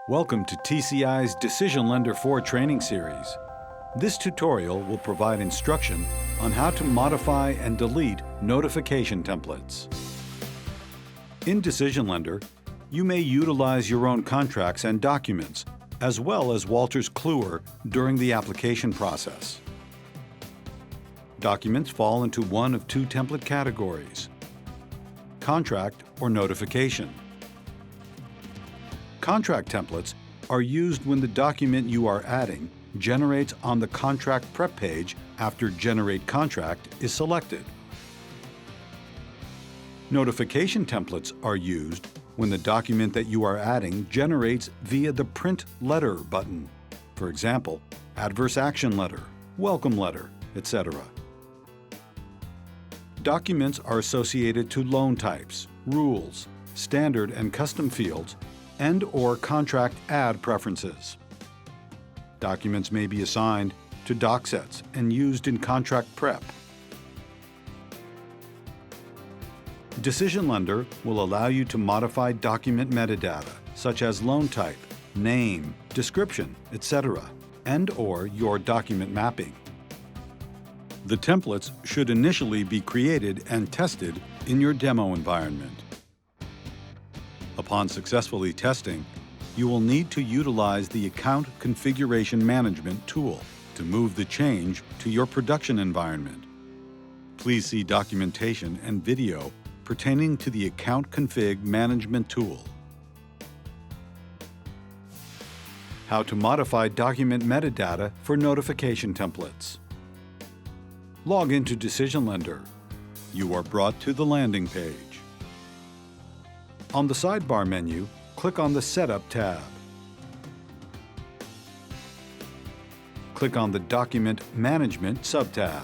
Welcome to TCI's DecisionLender 4 training series. This tutorial will provide instruction on how to modify and delete notification templates. In DecisionLender, you may utilize your own contracts and documents, as well as Wolters Kluwer during the application process. Documents fall into one of two template categories: contract or notification. Contract templates are used when the document you are adding generates on the contract prep page after Generate Contract is selected. Notification templates are used when the document that you are adding generates via the Print Letter button. For example, Adverse Action Letter, Welcome Letter, etc. Documents are associated to loan types, rules, standard and custom fields, and/or contract add preferences. Documents may be assigned to doc sets and used in contract prep. DecisionLender will allow you to modify document metadata, such as loan type, name, description, etc., and/or your document mapping. The templates should initially be created and tested in your demo environment. Upon successfully testing, you will need to utilize the Account Configuration Management tool to move the change to your production environment. Please see documentation and video pertaining to the Account Config Management tool. How to modify document metadata for notification templates. Log into DecisionLender. You are brought to the landing page. On the sidebar menu, click on the Setup tab. Click on the Document Management subtab.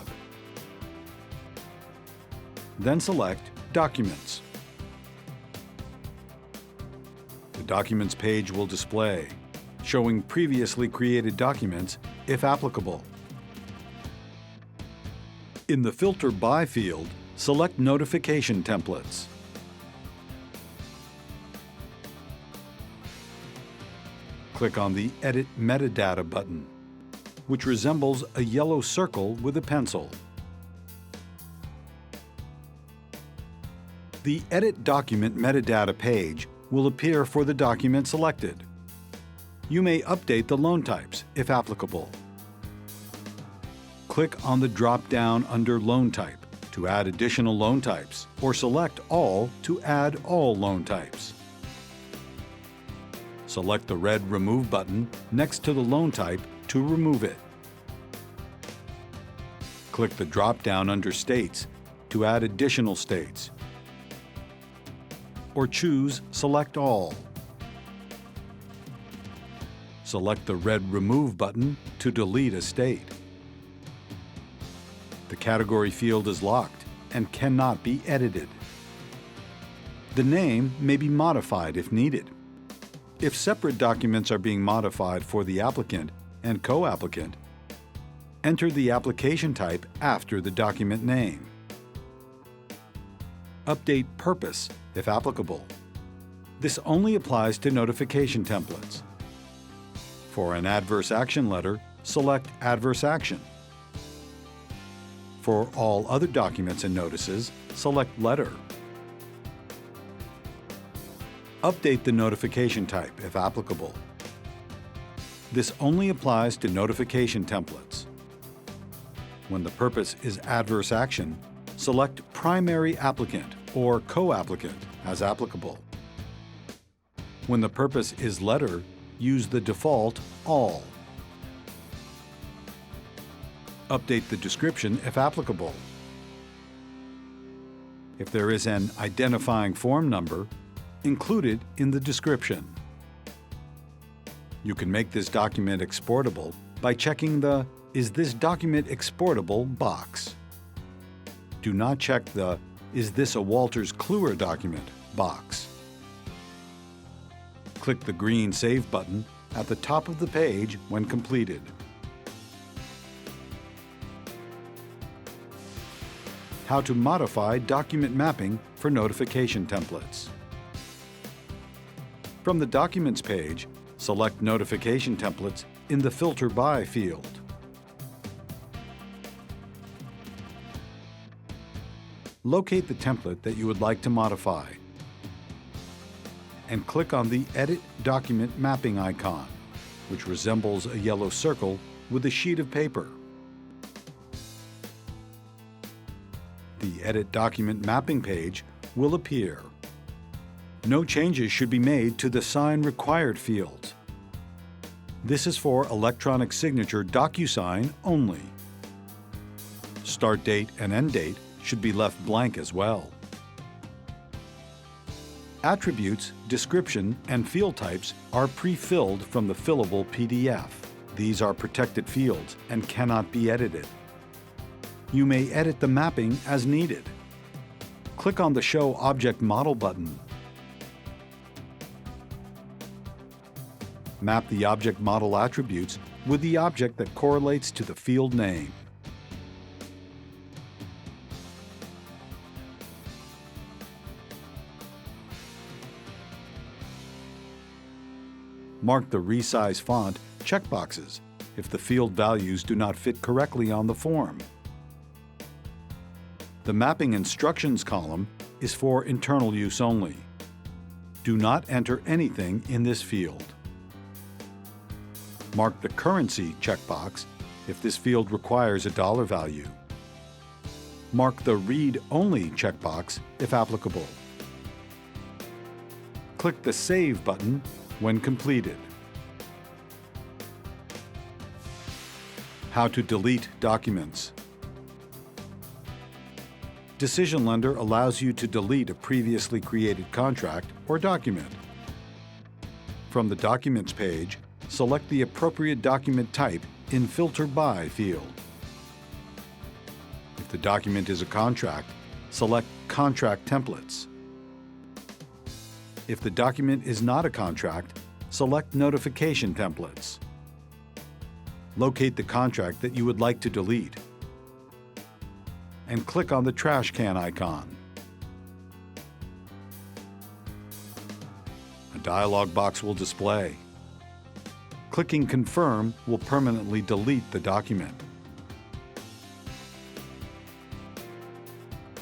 Then select Documents. The Documents page will display, showing previously created documents, if applicable. In the Filter By field, select Notification Templates. Click on the Edit Metadata button, which resembles a yellow circle with a pencil. The Edit Document Metadata page will appear for the document selected. You may update the loan types, if applicable. Click on the drop-down under Loan Type to add additional loan types, or select All to add all loan types. Select the red Remove button next to the loan type to remove it. Click the drop-down under States to add additional states, or choose Select All. Select the red Remove button to delete a state. The category field is locked and cannot be edited. The name may be modified if needed. If separate documents are being modified for the applicant and co-applicant, enter the application type after the document name. Update purpose if applicable. This only applies to notification templates. For an adverse action letter, select Adverse Action. For all other documents and notices, select Letter. Update the notification type if applicable. This only applies to notification templates. When the purpose is adverse action, select Primary Applicant or Co-applicant as applicable. When the purpose is letter, use the default All. Update the description if applicable. If there is an identifying form number, include it in the description. You can make this document exportable by checking the Is this document exportable box. Do not check the Is this a Wolters Kluwer document box. Click the green Save button at the top of the page when completed. How to modify document mapping for notification templates. From the Documents page, Select Notification Templates in the Filter By field. Locate the template that you would like to modify and click on the Edit Document Mapping icon, which resembles a yellow circle with a sheet of paper. The Edit Document Mapping page will appear. No changes should be made to the Sign Required fields. This is for electronic signature DocuSign only. Start date and end date should be left blank as well. Attributes, description, and field types are pre-filled from the fillable PDF. These are protected fields and cannot be edited. You may edit the mapping as needed. Click on the Show Object Model button. Map the object model attributes with the object that correlates to the field name. Mark the Resize Font checkboxes if the field values do not fit correctly on the form. The Mapping Instructions column is for internal use only. Do not enter anything in this field. Mark the Currency checkbox if this field requires a dollar value. Mark the Read Only checkbox if applicable. Click the Save button when completed. How to delete documents. DecisionLender allows you to delete a previously created contract or document. From the Documents page, select the appropriate document type in Filter By field. If the document is a contract, select Contract Templates. If the document is not a contract, select Notification Templates. Locate the contract that you would like to delete and click on the trash can icon. A dialog box will display. Clicking Confirm will permanently delete the document.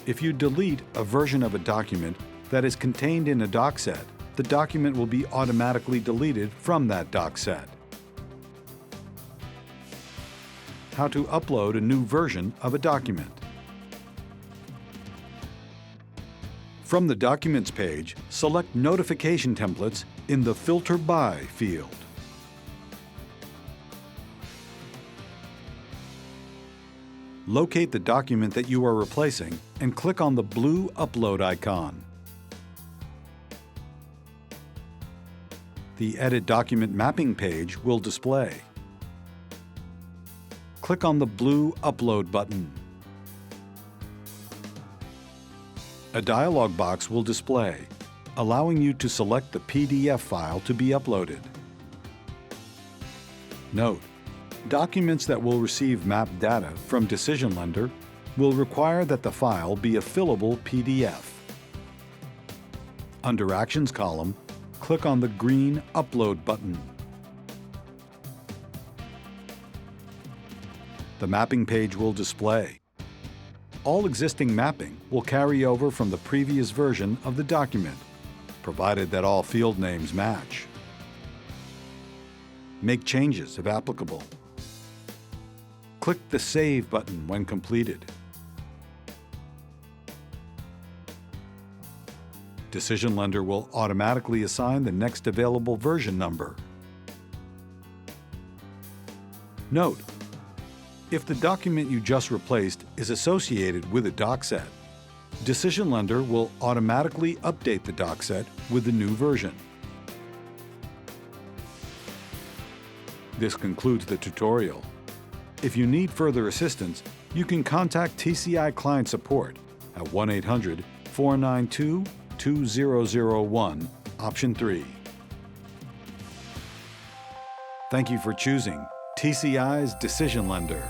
If you delete a version of a document that is contained in a doc set, the document will be automatically deleted from that doc set. How to upload a new version of a document. From the Documents page, select Notification Templates in the Filter By field. Locate the document that you are replacing and click on the blue Upload icon. The Edit Document Mapping page will display. Click on the blue Upload button. A dialog box will display, allowing you to select the PDF file to be uploaded. Note: documents that will receive mapped data from DecisionLender will require that the file be a fillable PDF. Under Actions column, click on the green Upload button. The mapping page will display. All existing mapping will carry over from the previous version of the document, provided that all field names match. Make changes if applicable. Click the Save button when completed. DecisionLender will automatically assign the next available version number. Note: if the document you just replaced is associated with a doc set, DecisionLender will automatically update the doc set with the new version. This concludes the tutorial. If you need further assistance, you can contact TCI Client Support at 1-800-492-2001, option 3. Thank you for choosing TCI's DecisionLender.